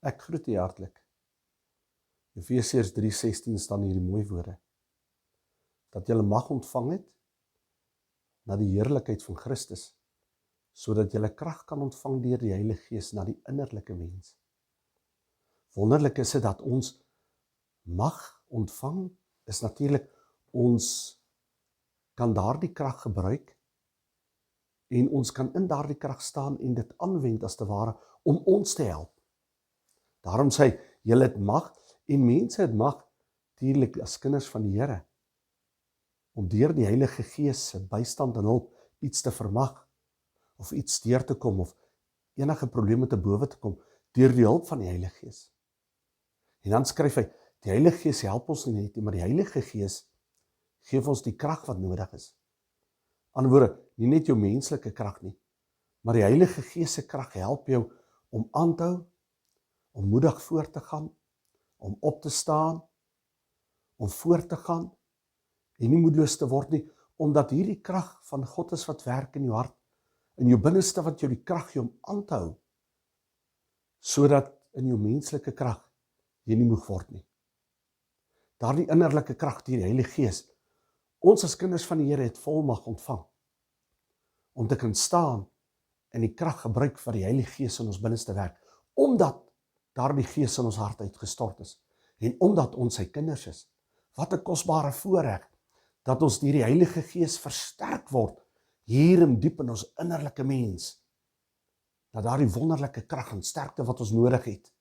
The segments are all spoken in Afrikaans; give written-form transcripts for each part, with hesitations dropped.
Ek groet u hartlik. Efesiërs 3:16 staan hierdie mooi woorde. Dat julle mag ontvang het na die heerlikheid van Christus, sodat julle krag kan ontvang deur die Heilige Gees na die innerlike mens. Wonderlik is dit dat ons mag ontvang, is natuurlik ons kan daardie krag gebruik en ons kan in daardie krag staan en dit aanwend as te ware om ons te help. Daarom sê hy, julle het mag en mense het mag natuurlik as kinders van die Here om deur die Heilige Gees se bystand en hulp iets te vermag of iets deur te kom of enige probleme te bowe te kom deur die hulp van die Heilige Gees. En dan skryf hy, die Heilige Gees help ons nie net, maar die Heilige Gees gee ons die krag wat nodig is. Aan woorde, nie net jou menslike krag nie, maar die Heilige Gees se krag help jou om aan te hou, om moedig voort te gaan, om op te staan, om voort te gaan en nie moedeloos te word nie, omdat hierdie krag van God is wat werk in jou hart, in jou binneste wat jou die krag gee om aan te hou, sodat in jou menslike krag jy nie moeg word nie. Daardie innerlike krag deur die Heilige Gees, ons as kinders van die Here het volmag ontvang, om te kan staan en die krag gebruik wat die Heilige Gees in ons binneste werk, omdat daardie Gees in ons hart uitgestort is, en omdat ons sy kinders is. Wat 'n kosbare voorreg, dat ons deur die Heilige Gees versterk word, hier in diep in ons innerlike mens, dat daardie wonderlike krag en sterkte wat ons nodig het.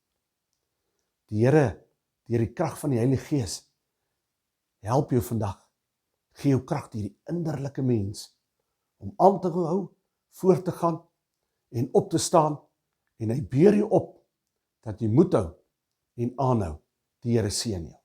Die Here, deur die krag van die Heilige Gees, help jou vandag, gee jou krag deur die innerlike mens, om aan te hou, voort te gaan, en op te staan, en hy beer jou op, dat jy moet hou, en aanhou, die Here seën jou.